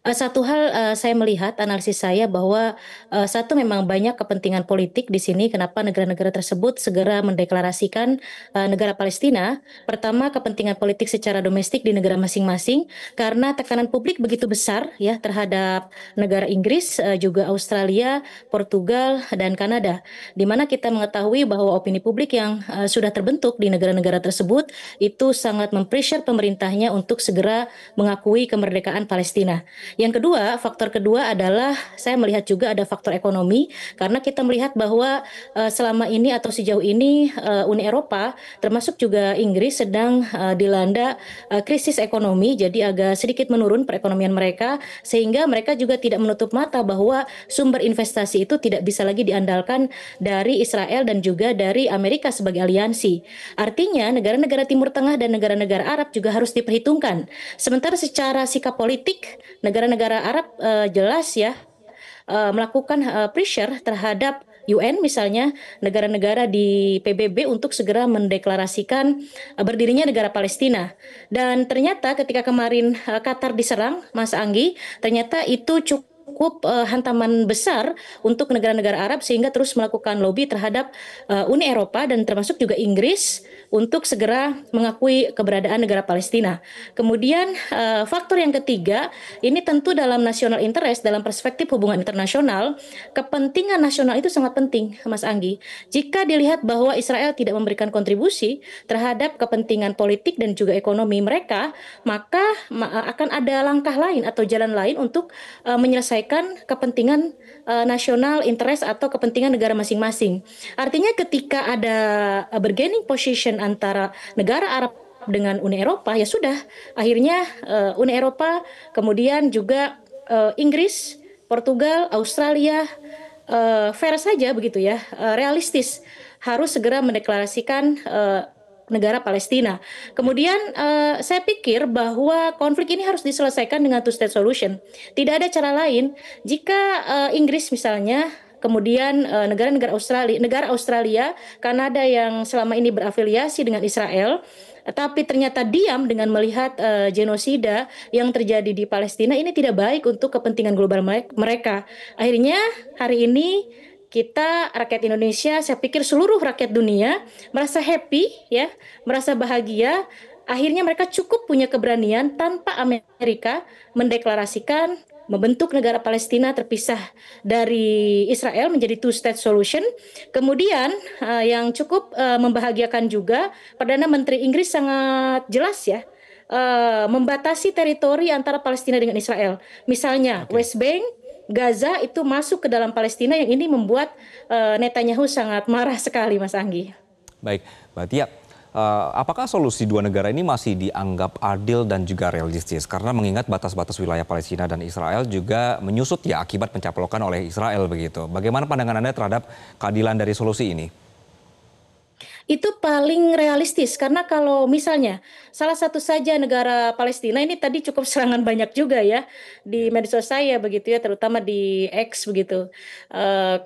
Satu hal, saya melihat analisis saya bahwa, satu memang banyak kepentingan politik di sini kenapa negara-negara tersebut segera mendeklarasikan, negara Palestina. Pertama kepentingan politik secara domestik di negara masing-masing, karena tekanan publik begitu besar ya terhadap negara Inggris, juga Australia, Portugal, dan Kanada. Di mana kita mengetahui bahwa opini publik yang, sudah terbentuk di negara-negara tersebut, itu sangat mem-pressure pemerintahnya untuk segera mengakui kemerdekaan Palestina. Yang kedua, faktor kedua adalah saya melihat juga ada faktor ekonomi karena kita melihat bahwa selama ini atau sejauh ini Uni Eropa termasuk juga Inggris sedang dilanda krisis ekonomi jadi agak sedikit menurun perekonomian mereka sehingga mereka juga tidak menutup mata bahwa sumber investasi itu tidak bisa lagi diandalkan dari Israel dan juga dari Amerika sebagai aliansi. Artinya negara-negara Timur Tengah dan negara-negara Arab juga harus diperhitungkan. Sementara secara sikap politik negara-negara Arab jelas ya melakukan pressure terhadap UN misalnya negara-negara di PBB untuk segera mendeklarasikan berdirinya negara Palestina. Dan ternyata ketika kemarin Qatar diserang, Mas Anggi, ternyata itu cukup hantaman besar untuk negara-negara Arab sehingga terus melakukan lobby terhadap Uni Eropa dan termasuk juga Inggris untuk segera mengakui keberadaan negara Palestina. Kemudian faktor yang ketiga, ini tentu dalam national interest, dalam perspektif hubungan internasional, kepentingan nasional itu sangat penting, Mas Anggi. Jika dilihat bahwa Israel tidak memberikan kontribusi terhadap kepentingan politik dan juga ekonomi mereka, maka akan ada langkah lain atau jalan lain untuk menyelesaikan kepentingan nasional interest atau kepentingan negara masing-masing. Artinya ketika ada bargaining position antara negara Arab dengan Uni Eropa ya sudah akhirnya Uni Eropa kemudian juga Inggris, Portugal, Australia fair saja begitu ya realistis harus segera mendeklarasikan negara Palestina. Kemudian saya pikir bahwa konflik ini harus diselesaikan dengan two state solution. Tidak ada cara lain jika Inggris misalnya kemudian negara Australia, Kanada yang selama ini berafiliasi dengan Israel, tapi ternyata diam dengan melihat genosida yang terjadi di Palestina ini tidak baik untuk kepentingan global mereka. Akhirnya hari ini kita rakyat Indonesia, saya pikir seluruh rakyat dunia merasa happy ya, merasa bahagia. Akhirnya mereka cukup punya keberanian tanpa Amerika mendeklarasikan membentuk negara Palestina terpisah dari Israel menjadi two state solution. Kemudian yang cukup membahagiakan juga Perdana Menteri Inggris sangat jelas ya membatasi teritori antara Palestina dengan Israel. Misalnya Oke, West Bank, Gaza itu masuk ke dalam Palestina yang ini membuat Netanyahu sangat marah sekali, Mas Anggi. baik. Mbak Tia, apakah solusi dua negara ini masih dianggap adil dan juga realistis? Karena mengingat batas-batas wilayah Palestina dan Israel juga menyusut ya akibat pencaplokan oleh Israel begitu. Bagaimana pandangan Anda terhadap keadilan dari solusi ini? Itu paling realistis karena kalau misalnya salah satu saja negara Palestina ini tadi cukup serangan banyak juga ya di Ya. medsos saya begitu ya terutama di X begitu.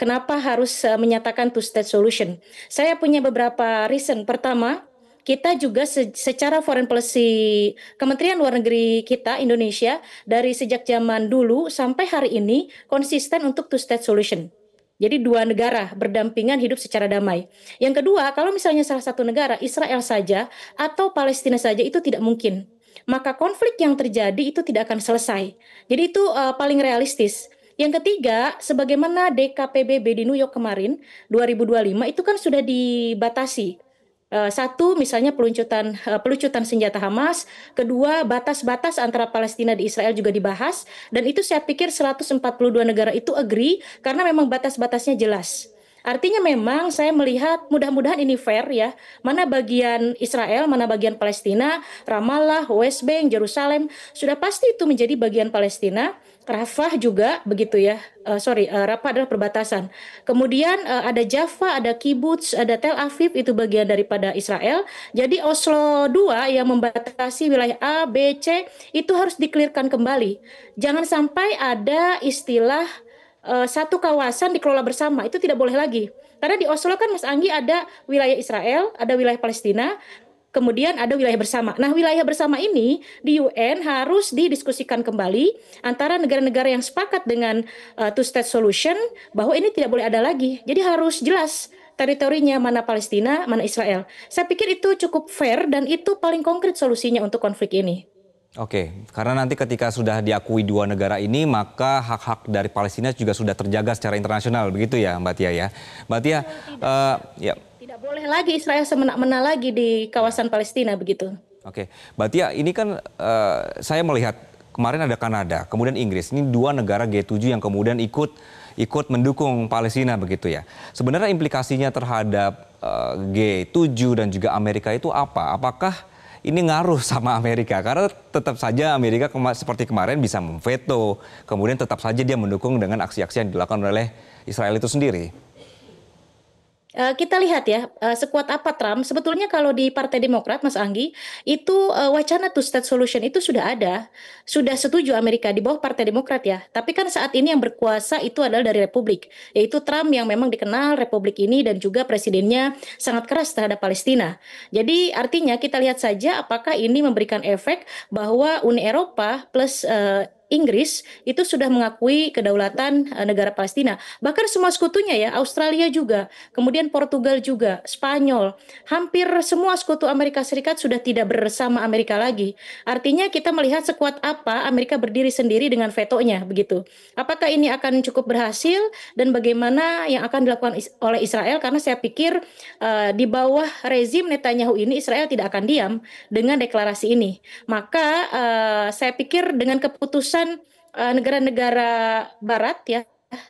Kenapa harus menyatakan two state solution? Saya punya beberapa reason. Pertama, kita juga secara foreign policy Kementerian Luar Negeri kita Indonesia dari sejak zaman dulu sampai hari ini konsisten untuk two state solution. Jadi dua negara berdampingan hidup secara damai. Yang kedua, kalau misalnya salah satu negara, Israel saja atau Palestina saja itu tidak mungkin. Maka konflik yang terjadi itu tidak akan selesai. Jadi itu paling realistis. Yang ketiga, sebagaimana DKPBB di New York kemarin 2025 itu kan sudah dibatasi. Satu, misalnya pelucutan senjata Hamas. Kedua, batas-batas antara Palestina dan Israel juga dibahas. Dan itu saya pikir 142 negara itu agree karena memang batas-batasnya jelas. Artinya memang saya melihat mudah-mudahan ini fair ya. Mana bagian Israel, mana bagian Palestina, Ramallah, West Bank, Jerusalem, sudah pasti itu menjadi bagian Palestina. Rafah juga begitu ya. Rafah adalah perbatasan. Kemudian ada Jaffa, ada Kibbutz, ada Tel Aviv itu bagian daripada Israel. Jadi Oslo 2 yang membatasi wilayah A, B, C itu harus dikelirkan kembali. Jangan sampai ada istilah satu kawasan dikelola bersama itu tidak boleh lagi karena di Oslo kan Mas Anggi ada wilayah Israel ada wilayah Palestina kemudian ada wilayah bersama. Nah, wilayah bersama ini di UN harus didiskusikan kembali antara negara-negara yang sepakat dengan two-state solution bahwa ini tidak boleh ada lagi. Jadi harus jelas teritorinya mana Palestina, mana Israel. Saya pikir itu cukup fair dan itu paling konkret solusinya untuk konflik ini. Oke, karena nanti ketika sudah diakui dua negara ini, maka hak-hak dari Palestina juga sudah terjaga secara internasional, begitu ya Mbak Tia ya? Mbak Tia, ya. Tidak boleh lagi Israel semena-mena lagi di kawasan Palestina begitu. Oke, Mbak Tia, ini kan saya melihat kemarin ada Kanada, kemudian Inggris. Ini dua negara G7 yang kemudian ikut mendukung Palestina begitu ya. Sebenarnya implikasinya terhadap G7 dan juga Amerika itu apa? Apakah ini ngaruh sama Amerika? Karena tetap saja Amerika seperti kemarin bisa memveto, kemudian tetap saja dia mendukung dengan aksi-aksi yang dilakukan oleh Israel itu sendiri. Kita lihat ya, sekuat apa Trump. Sebetulnya kalau di Partai Demokrat, Mas Anggi, itu wacana two-state solution itu sudah ada. Sudah setuju Amerika di bawah Partai Demokrat ya. Tapi kan saat ini yang berkuasa itu adalah dari Republik. Yaitu Trump yang memang dikenal Republik ini dan juga presidennya sangat keras terhadap Palestina. Jadi artinya kita lihat saja apakah ini memberikan efek bahwa Uni Eropa plus Inggris itu sudah mengakui kedaulatan negara Palestina. Bahkan semua sekutunya ya, Australia juga, kemudian Portugal juga, Spanyol, hampir semua sekutu Amerika Serikat sudah tidak bersama Amerika lagi. Artinya kita melihat sekuat apa Amerika berdiri sendiri dengan vetonya begitu. Apakah ini akan cukup berhasil dan bagaimana yang akan dilakukan oleh Israel? Karena saya pikir di bawah rezim Netanyahu ini Israel tidak akan diam dengan deklarasi ini. Maka saya pikir dengan keputusan negara-negara Barat ya,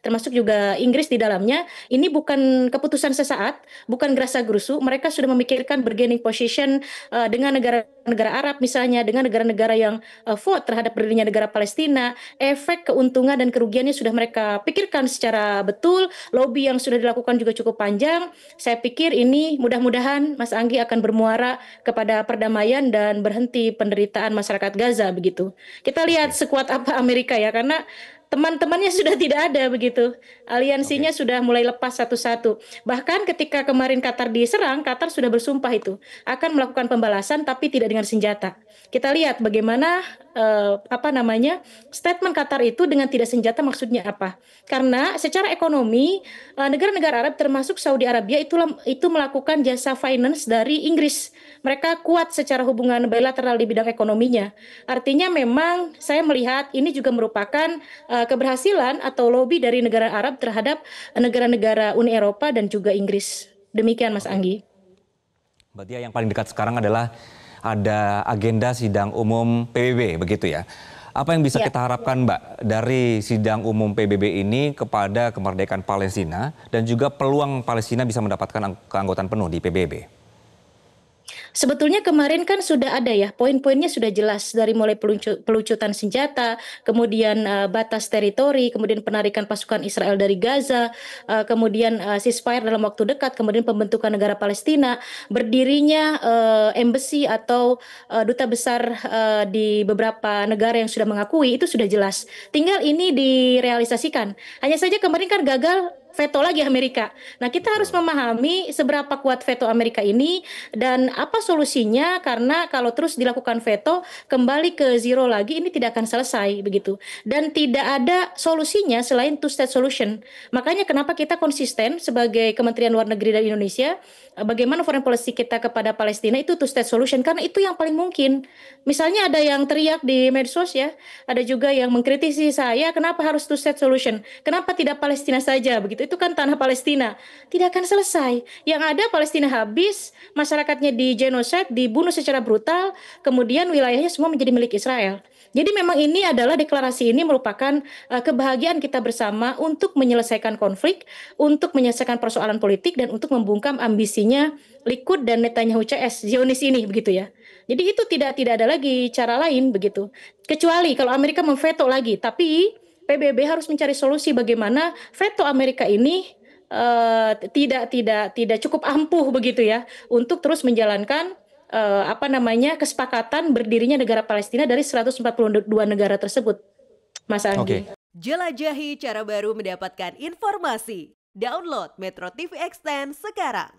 termasuk juga Inggris di dalamnya, ini bukan keputusan sesaat, bukan gerasa-gerusu. Mereka sudah memikirkan bargaining position dengan negara-negara Arab misalnya, dengan negara-negara yang vote terhadap berdirinya negara Palestina. Efek keuntungan dan kerugiannya sudah mereka pikirkan secara betul. Lobby yang sudah dilakukan juga cukup panjang. Saya pikir ini mudah-mudahan Mas Anggi akan bermuara kepada perdamaian dan berhenti penderitaan masyarakat Gaza begitu. Kita lihat Oke, sekuat apa Amerika ya, karena teman-temannya sudah tidak ada begitu. Aliansinya oke. sudah mulai lepas satu-satu. Bahkan ketika kemarin Qatar diserang, Qatar sudah bersumpah itu akan melakukan pembalasan tapi tidak dengan senjata. Kita lihat bagaimana statement Qatar itu dengan tidak senjata maksudnya apa? Karena secara ekonomi negara-negara Arab termasuk Saudi Arabia itu melakukan jasa finance dari Inggris. Mereka kuat secara hubungan bilateral di bidang ekonominya. Artinya memang saya melihat ini juga merupakan keberhasilan atau lobby dari negara Arab terhadap negara-negara Uni Eropa dan juga Inggris. Demikian Mas Oke. Anggi. Mbak Tia, yang paling dekat sekarang adalah ada agenda sidang umum PBB, begitu ya. Apa yang bisa Ya. kita harapkan Mbak dari sidang umum PBB ini kepada kemerdekaan Palestina dan juga peluang Palestina bisa mendapatkan keanggotaan penuh di PBB? Sebetulnya kemarin kan sudah ada ya, poin-poinnya sudah jelas dari mulai pelucutan senjata, kemudian batas teritori, kemudian penarikan pasukan Israel dari Gaza, kemudian ceasefire dalam waktu dekat, kemudian pembentukan negara Palestina, berdirinya embassy atau duta besar di beberapa negara yang sudah mengakui, itu sudah jelas. Tinggal ini direalisasikan. Hanya saja kemarin kan gagal veto lagi Amerika. Nah, kita harus Betul. memahami seberapa kuat veto Amerika ini dan apa solusinya, karena kalau terus dilakukan veto kembali ke zero lagi ini tidak akan selesai begitu. Dan tidak ada solusinya selain two state solution. Makanya kenapa kita konsisten sebagai Kementerian Luar Negeri dari Indonesia, bagaimana foreign policy kita kepada Palestina itu two state solution karena itu yang paling mungkin. Misalnya ada yang teriak di medsos ya, ada juga yang mengkritisi saya kenapa harus two state solution? Kenapa tidak Palestina saja begitu? Itu kan tanah Palestina. Tidak akan selesai. Yang ada Palestina habis, masyarakatnya di genocide, dibunuh secara brutal, kemudian wilayahnya semua menjadi milik Israel. Jadi memang ini adalah deklarasi ini merupakan kebahagiaan kita bersama untuk menyelesaikan konflik, untuk menyelesaikan persoalan politik dan untuk membungkam ambisinya Likud dan Netanyahu CS Zionis ini begitu ya. Jadi itu tidak ada lagi cara lain begitu. Kecuali kalau Amerika memveto lagi, tapi PBB harus mencari solusi bagaimana veto Amerika ini tidak cukup ampuh begitu ya untuk terus menjalankan kesepakatan berdirinya negara Palestina dari 142 negara tersebut, Mas Anggi. Oke. Jelajahi cara baru mendapatkan informasi. Download Metro TV Extend sekarang.